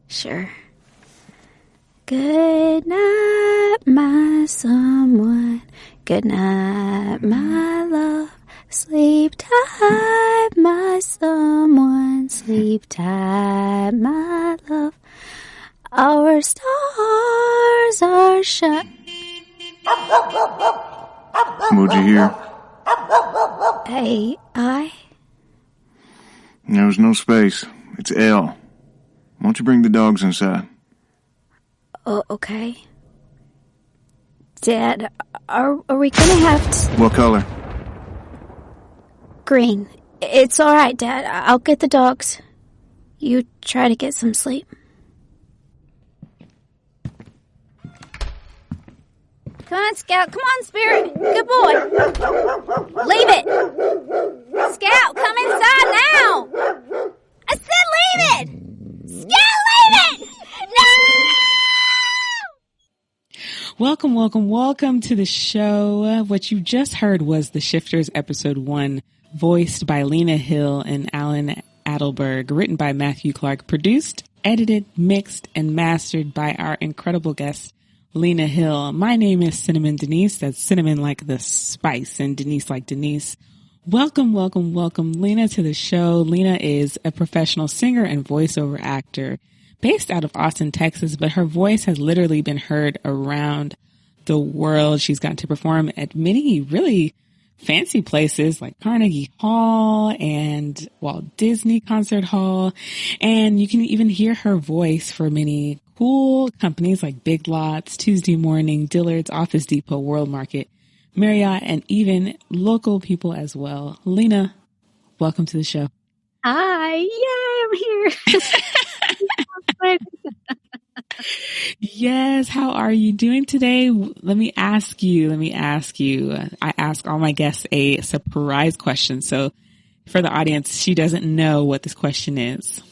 Sure. Good night, my someone. Good night, my love. Sleep tight, my someone. Sleep tight, my love. Our stars are shut. What'd you hear? I? There was no space. It's L. Why don't you bring the dogs inside? Oh, okay. Dad, are we gonna have to... What color? Green. It's alright, Dad. I'll get the dogs. You try to get some sleep. Come on, Scout. Come on, Spirit. Good boy. Leave it. Scout, come inside now. I said leave it. Scout, leave it. No! Welcome to the show. What you just heard was The Shifters episode 1, voiced by Lena Hill and Alan Adelberg, written by Matthew Clark, produced, edited, mixed, and mastered by our incredible guest, Lena Hill. My name is Cinnamon Denise. That's cinnamon like the spice and Denise like Denise. Welcome, Lena, to the show. Lena is a professional singer and voiceover actor based out of Austin, Texas, but her voice has literally been heard around the world. She's gotten to perform at many really fancy places like Carnegie Hall and Walt Disney Concert Hall. And you can even hear her voice for many cool companies like Big Lots, Tuesday Morning, Dillard's, Office Depot, World Market, Marriott, and even local people as well. Lena, welcome to the show. Hi. Yay, I'm here. Yes. How are you doing today? Let me ask you. I ask all my guests a surprise question. So for the audience, she doesn't know what this question is.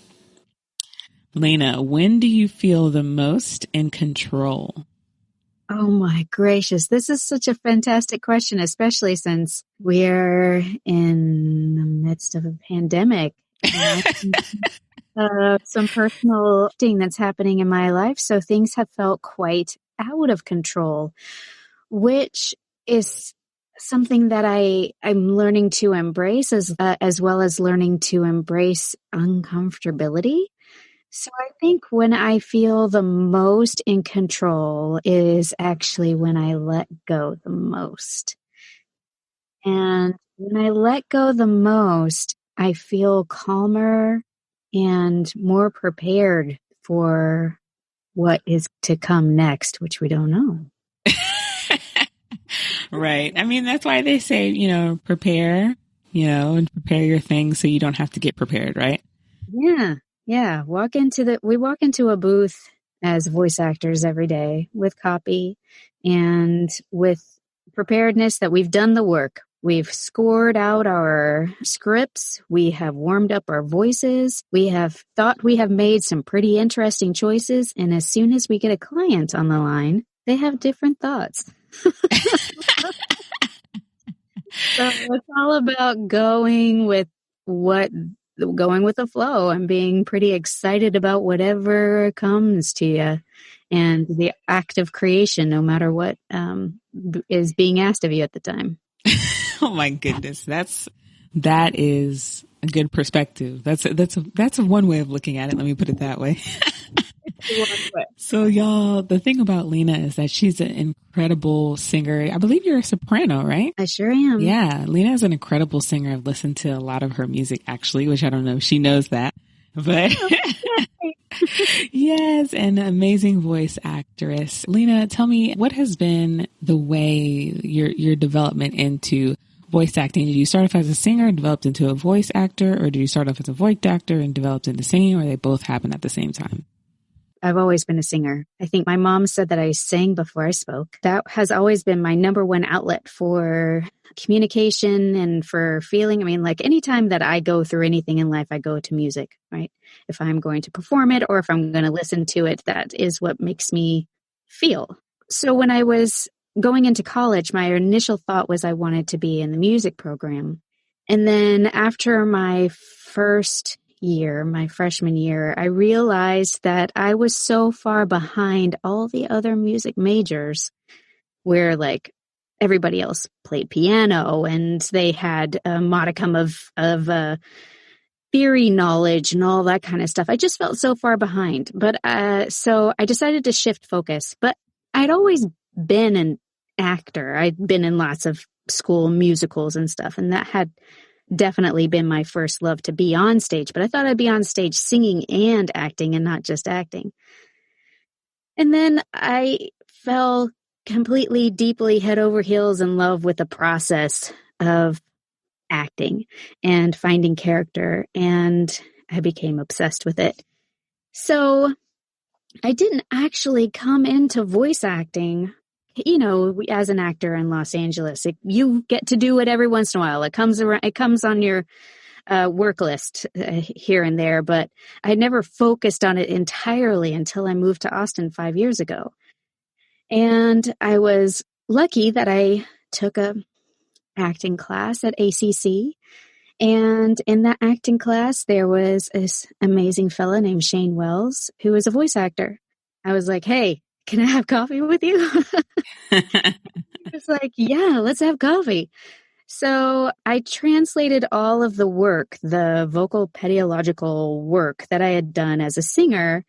Lena, when do you feel the most in control? Oh my gracious. This is such a fantastic question, especially since we're in the midst of a pandemic. Some personal thing that's happening in my life. So things have felt quite out of control, which is something that I'm learning to embrace as well as learning to embrace uncomfortability. So I think when I feel the most in control is actually when I let go the most. And when I let go the most, I feel calmer and more prepared for what is to come next, which we don't know. Right. I mean, that's why they say, prepare, and prepare your things so you don't have to get prepared, right? Yeah. Yeah. We walk into a booth as voice actors every day with copy and with preparedness that we've done the work. We've scored out our scripts. We have warmed up our voices. We have thought we have made some pretty interesting choices. And as soon as we get a client on the line, they have different thoughts. So it's all about going with the flow and being pretty excited about whatever comes to you and the act of creation, no matter what is being asked of you at the time. Oh my goodness. That is a good perspective. That's one way of looking at it. Let me put it that way. So y'all, the thing about Lena is that she's an incredible singer. I believe you're a soprano, right? I sure am. Yeah. Lena is an incredible singer. I've listened to a lot of her music actually, which I don't know if she knows that, but yes, an amazing voice actress. Lena, tell me, what has been the way your development into voice acting? Did you start off as a singer and developed into a voice actor, or did you start off as a voice actor and developed into singing, or they both happen at the same time? I've always been a singer. I think my mom said that I sang before I spoke. That has always been my number one outlet for communication and for feeling. I mean, like anytime that I go through anything in life, I go to music, right? If I'm going to perform it or if I'm going to listen to it, that is what makes me feel. So when I was going into college, my initial thought was I wanted to be in the music program. And then after my first year, my freshman year, I realized that I was so far behind all the other music majors where like everybody else played piano and they had a modicum of theory knowledge and all that kind of stuff. I just felt so far behind. But so I decided to shift focus. But I'd always been an actor. I'd been in lots of school musicals and stuff, and that had definitely been my first love, to be on stage. But I thought I'd be on stage singing and acting and not just acting. And then I fell completely, deeply head over heels in love with the process of acting and finding character, and I became obsessed with it. So I didn't actually come into voice acting. You know, as an actor in Los Angeles, you get to do it every once in a while. It comes on your work list here and there, but I never focused on it entirely until I moved to Austin 5 years ago. And I was lucky that I took a acting class at ACC. And in that acting class, there was this amazing fella named Shane Wells, who was a voice actor. I was like, hey, can I have coffee with you? He was like, yeah, let's have coffee. So I translated all of the work, the vocal pediological work that I had done as a singer,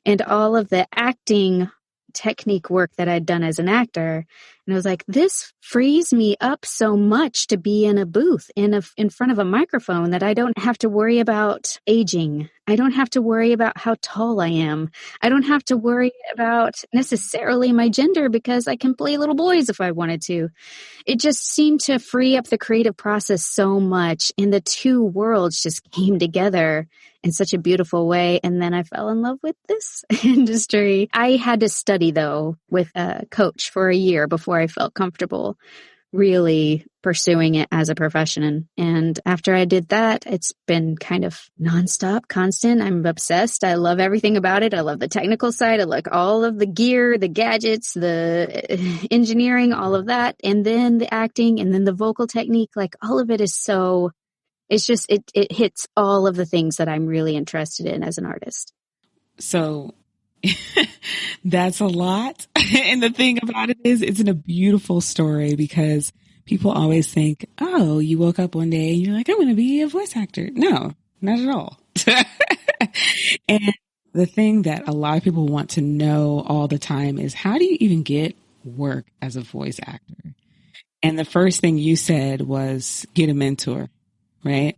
and all of the acting technique work that I'd done as an actor. And I was like, this frees me up so much to be in a booth in front of a microphone, that I don't have to worry about aging. I don't have to worry about how tall I am. I don't have to worry about necessarily my gender, because I can play little boys if I wanted to. It just seemed to free up the creative process so much, and the two worlds just came together in such a beautiful way. And then I fell in love with this industry. I had to study, though, with a coach for a year before I felt comfortable really pursuing it as a profession. And after I did that, it's been kind of nonstop, constant. I'm obsessed. I love everything about it. I love the technical side. I like all of the gear, the gadgets, the engineering, all of that. And then the acting, and then the vocal technique, like all of it is so, it's just, it hits all of the things that I'm really interested in as an artist. So that's a lot. And the thing about it is, it's in a beautiful story, because people always think, oh, you woke up one day and you're like, I want to be a voice actor. No, not at all. And the thing that a lot of people want to know all the time is, how do you even get work as a voice actor? And the first thing you said was get a mentor, right?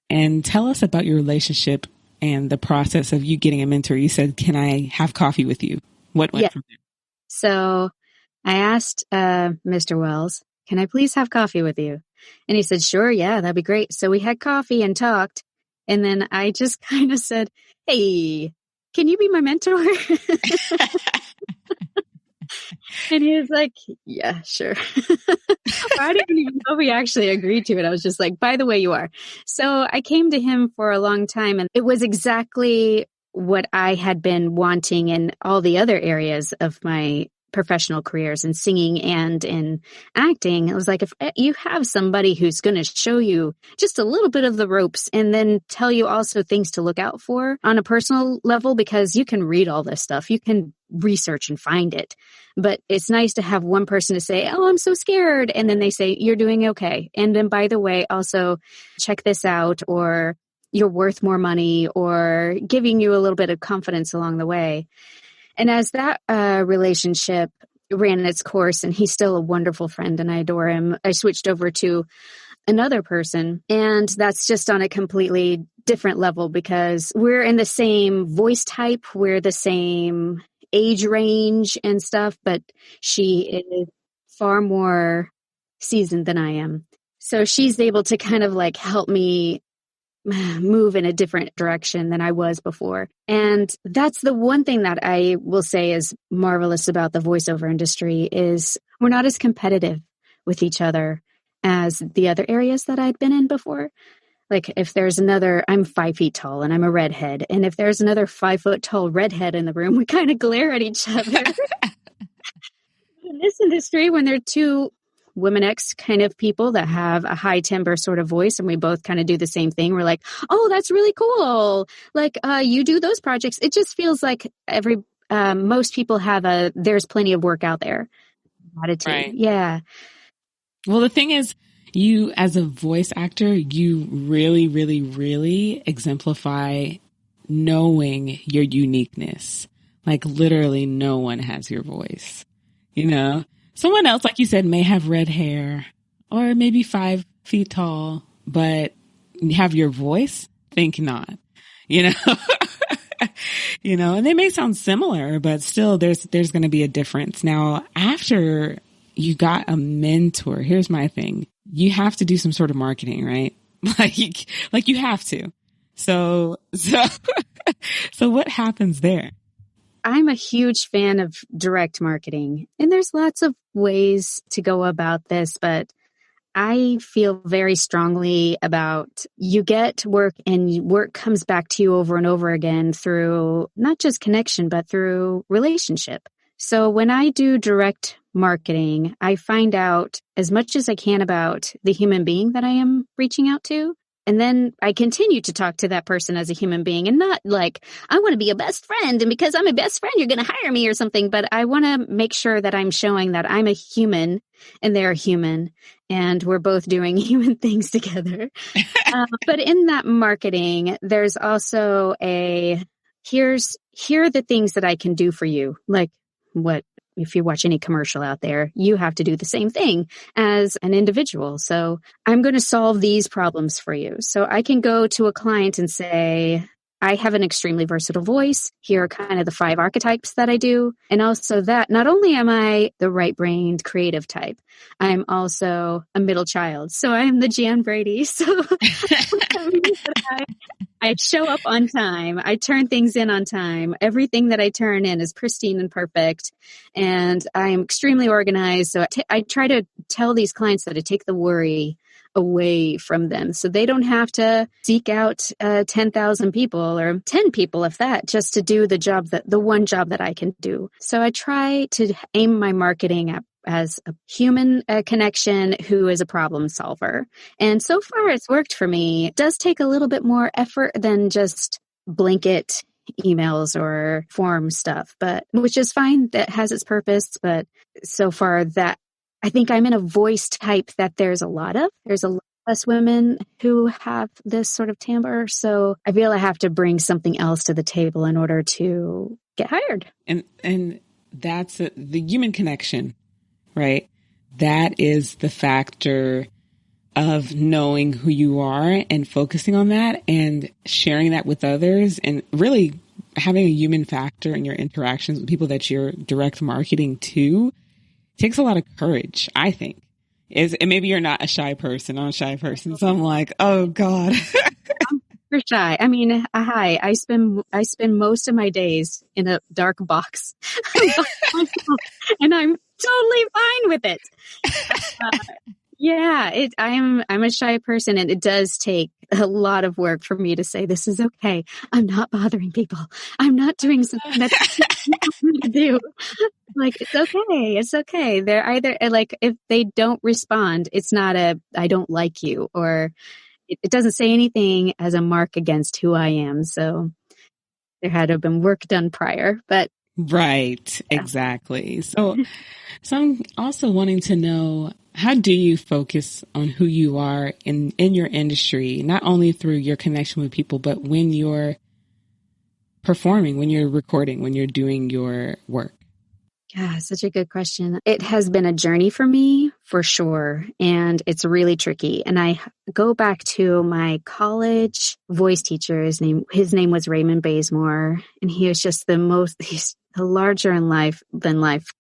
And tell us about your relationship and the process of you getting a mentor. You said, can I have coffee with you? What went from there? So I asked Mr. Wells, can I please have coffee with you? And he said, sure, yeah, that'd be great. So we had coffee and talked. And then I just kind of said, hey, can you be my mentor? And he was like, yeah, sure. I didn't even know he actually agreed to it. I was just like, by the way, you are. So I came to him for a long time, and it was exactly what I had been wanting in all the other areas of my professional careers, in singing and in acting. It was like, if you have somebody who's going to show you just a little bit of the ropes, and then tell you also things to look out for on a personal level, because you can read all this stuff, you can research and find it. But it's nice to have one person to say, oh, I'm so scared. And then they say, you're doing okay. And then, by the way, also check this out, or you're worth more money, or giving you a little bit of confidence along the way. And as that relationship ran its course, and he's still a wonderful friend and I adore him, I switched over to another person. And that's just on a completely different level, because we're in the same voice type, we're the same age range and stuff, but she is far more seasoned than I am. So she's able to kind of like help me move in a different direction than I was before. And that's the one thing that I will say is marvelous about the voiceover industry, is we're not as competitive with each other as the other areas that I'd been in before. Like if there's another, I'm 5 feet tall and I'm a redhead. And if there's another 5 foot tall redhead in the room, we kind of glare at each other. In this industry, when there are two Women X kind of people that have a high timbre sort of voice, and we both kind of do the same thing. We're like, oh, that's really cool. Like, you do those projects. It just feels like most people have there's plenty of work out there attitude. Right. Yeah. Well, the thing is, you as a voice actor, you really, really, really exemplify knowing your uniqueness. Like literally no one has your voice. You know, someone else, like you said, may have red hair or maybe 5 feet tall, but have your voice? Think not, you know, you know, and they may sound similar, but still there's going to be a difference. Now, after you got a mentor, here's my thing. You have to do some sort of marketing, right? Like you have to. So what happens there? I'm a huge fan of direct marketing, and there's lots of ways to go about this, but I feel very strongly about you get work and work comes back to you over and over again through not just connection, but through relationship. So when I do direct marketing, I find out as much as I can about the human being that I am reaching out to. And then I continue to talk to that person as a human being, and not like, I want to be a best friend, and because I'm a best friend, you're going to hire me or something. But I want to make sure that I'm showing that I'm a human and they're human, and we're both doing human things together. But in that marketing, there's also here are the things that I can do for you. Like if you watch any commercial out there, you have to do the same thing as an individual. So I'm going to solve these problems for you. So I can go to a client and say, I have an extremely versatile voice. Here are kind of the 5 archetypes that I do. And also that not only am I the right-brained creative type, I'm also a middle child. So I'm the Jan Brady. So I show up on time. I turn things in on time. Everything that I turn in is pristine and perfect. And I am extremely organized. So I try to tell these clients that I take the worry away from them. So they don't have to seek out 10,000 people or 10 people, if that, just to do the one job that I can do. So I try to aim my marketing at as a human connection who is a problem solver. And so far it's worked for me. It does take a little bit more effort than just blanket emails or form stuff, but which is fine. That has its purpose. But so far that I think I'm in a voice type that there's a lot less women who have this sort of timbre. So I feel I have to bring something else to the table in order to get hired. And that's the human connection. Right? That is the factor of knowing who you are and focusing on that and sharing that with others, and really having a human factor in your interactions with people that you're direct marketing to takes a lot of courage, I think. And maybe you're not a shy person. I'm a shy person. So I'm like, oh God. I'm super shy. I mean, hi, I spend most of my days in a dark box and I'm totally fine with it. I'm a shy person, and it does take a lot of work for me to say, this is okay. I'm not bothering people. I'm not doing something that's to do. Like, it's okay. It's okay. They're either like, if they don't respond, it's not I don't like you, or it doesn't say anything as a mark against who I am. So there had to have been work done prior, but right. Yeah. Exactly. So I'm also wanting to know, how do you focus on who you are in your industry, not only through your connection with people, but when you're performing, when you're recording, when you're doing your work? Yeah, such a good question. It has been a journey for me, for sure. And it's really tricky. And I go back to my college voice teacher. His name was Raymond Bazemore. And he was just he's a larger than life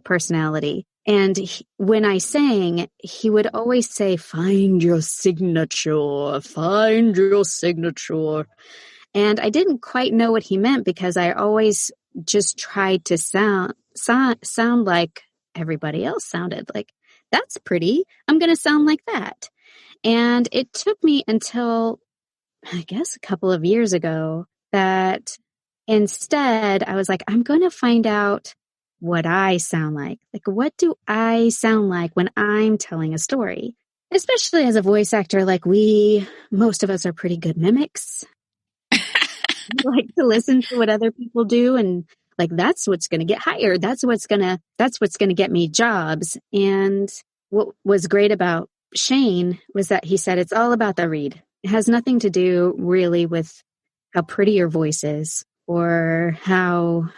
personality. And when I sang, he would always say, find your signature, find your signature. And I didn't quite know what he meant, because I always just tried to sound like everybody else sounded. Like, that's pretty. I'm going to sound like that. And it took me until, I guess, a couple of years ago that instead I was like, I'm going to find out what I sound like. Like, what do I sound like when I'm telling a story? Especially as a voice actor, like most of us are pretty good mimics. We like to listen to what other people do, and like that's what's going to get hired. That's what's going to get me jobs. And what was great about Shane was that he said it's all about the read. It has nothing to do really with how pretty your voice is or how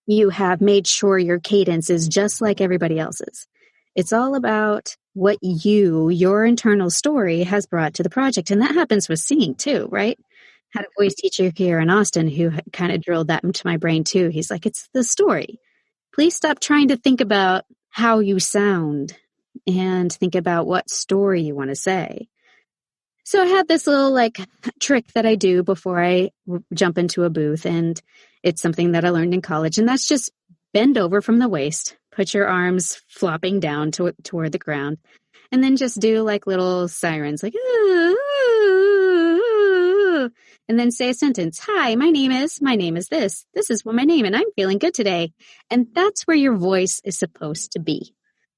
you have made sure your cadence is just like everybody else's. It's all about what your internal story has brought to the project. And that happens with singing too, right? Had a voice teacher here in Austin who kind of drilled that into my brain too. He's like, it's the story. Please stop trying to think about how you sound and think about what story you want to say. So I had this little like trick that I do before I jump into a booth, and it's something that I learned in college, and that's just bend over from the waist, put your arms flopping down toward the ground, and then just do like little sirens, like, and then say a sentence. Hi, my name is this. This is what my name, and I'm feeling good today. And that's where your voice is supposed to be.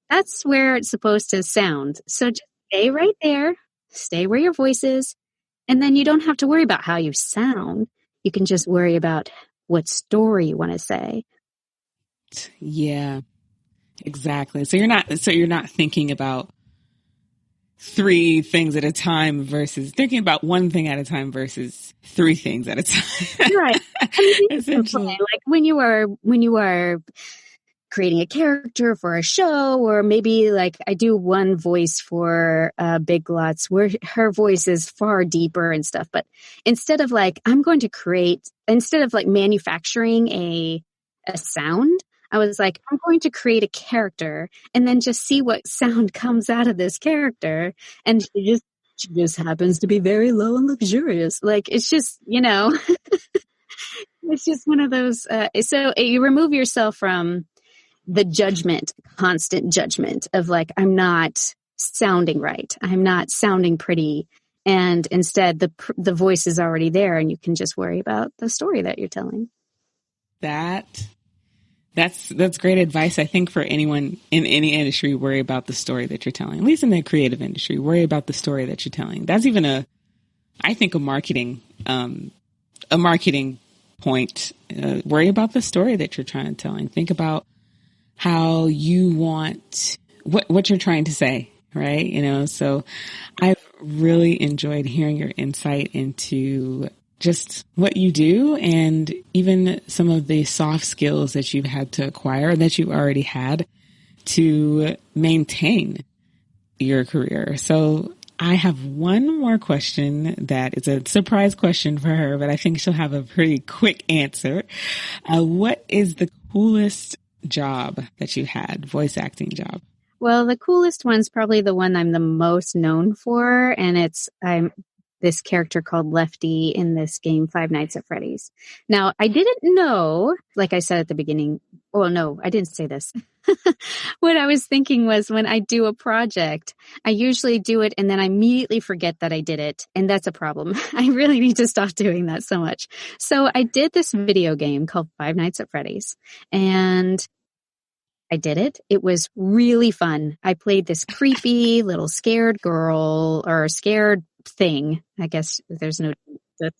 That's where it's supposed to sound. So just stay right there. Stay where your voice is. And then you don't have to worry about how you sound. You can just worry about what story you want to say. Yeah, exactly. So you're not thinking about three things at a time versus thinking about one thing at a time versus three things at a time. Right. Essentially. Like when you are creating a character for a show, or maybe like I do one voice for Big Lots where her voice is far deeper and stuff. But instead of like manufacturing a sound, I was like, I'm going to create a character and then just see what sound comes out of this character. And she just happens to be very low and luxurious. Like, it's just, it's just one of those. So you remove yourself from the constant judgment of like, I'm not sounding right. I'm not sounding pretty. And instead the voice is already there, and you can just worry about the story that you're telling. That's great advice. I think for anyone in any industry, worry about the story that you're telling. At least in the creative industry, worry about the story that you're telling. That's even a marketing point. Worry about the story that you're trying to tell. Think about how you want what you're trying to say, right? So I've really enjoyed hearing your insight into just what you do, and even some of the soft skills that you've had to acquire, that you already had to maintain your career. So I have one more question that is a surprise question for her, but I think she'll have a pretty quick answer. What is the coolest job that you had, voice acting job? Well, the coolest one's probably the one I'm the most known for, and I'm this character called Lefty in this game, Five Nights at Freddy's. Now, I didn't know, like I said at the beginning, well, no, I didn't say this. What I was thinking was when I do a project, I usually do it and then I immediately forget that I did it. And that's a problem. I really need to stop doing that so much. So I did this video game called Five Nights at Freddy's, and I did it. It was really fun. I played this creepy little scared girl, or scared thing. I guess there's no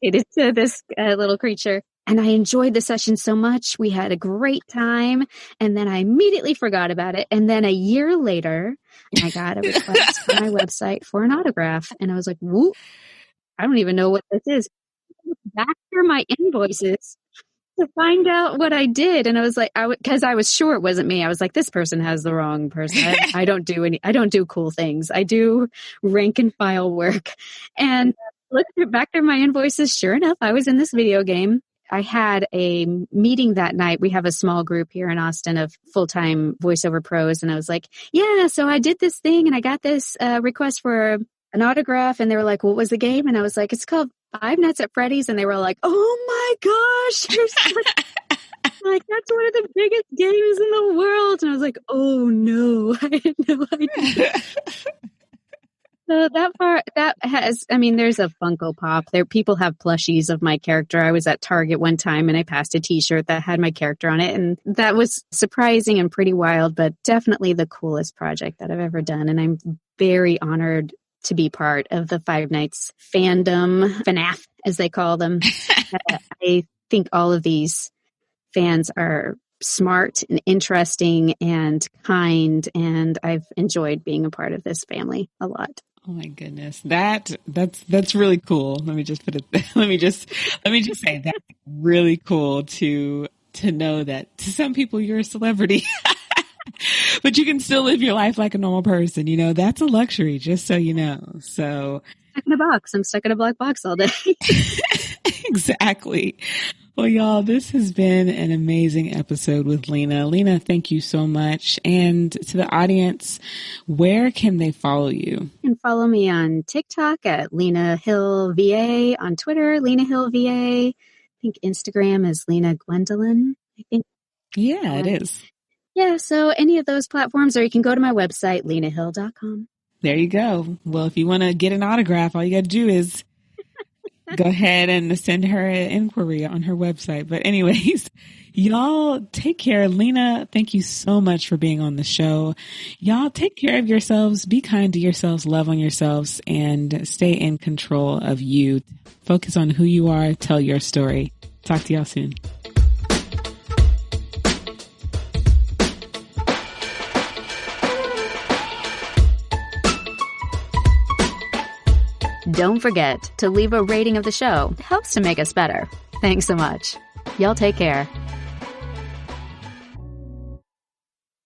it to this little creature. And I enjoyed the session so much. We had a great time. And then I immediately forgot about it. And then a year later, I got a request from my website for an autograph. And I was like, whoop, I don't even know what this is. Back through my invoices to find out what I did. And I was like, because I was sure it wasn't me. I was like, this person has the wrong person. I don't do cool things. I do rank and file work. And looked back through my invoices. Sure enough, I was in this video game. I had a meeting that night. We have a small group here in Austin of full-time voiceover pros. And I was like, yeah, so I did this thing and I got this request for an autograph. And they were like, what was the game? And I was like, it's called Five Nights at Freddy's. And they were like, oh my gosh, you're like, that's one of the biggest games in the world. And I was like, oh no, I had no idea. So that part, that has, I mean, there's a Funko Pop. There, people have plushies of my character. I was at Target one time and I passed a t-shirt that had my character on it. And that was surprising and pretty wild, but definitely the coolest project that I've ever done. And I'm very honored to be part of the Five Nights fandom, FNAF, as they call them. I think all of these fans are smart and interesting and kind, and I've enjoyed being a part of this family a lot. Oh my goodness. That's really cool. Let me just say that's really cool to know that to some people you're a celebrity, but you can still live your life like a normal person. You know, that's a luxury, just so you know. So Stuck in a box. I'm stuck in a black box all day. Exactly. Well, y'all, this has been an amazing episode with Lena. Lena, thank you so much. And to the audience, where can they follow you? You can follow me on TikTok at Lena Hill VA, on Twitter, Lena Hill VA. I think Instagram is Lena Gwendolyn. I think. Yeah, it is. Yeah, so any of those platforms, or you can go to my website, lenahill.com. There you go. Well, if you want to get an autograph, all you got to do is go ahead and send her an inquiry on her website. But anyways, y'all take care. Lena, thank you so much for being on the show. Y'all take care of yourselves. Be kind to yourselves. Love on yourselves and stay in control of you. Focus on who you are. Tell your story. Talk to y'all soon. Don't forget to leave a rating of the show. It helps to make us better. Thanks so much. Y'all take care.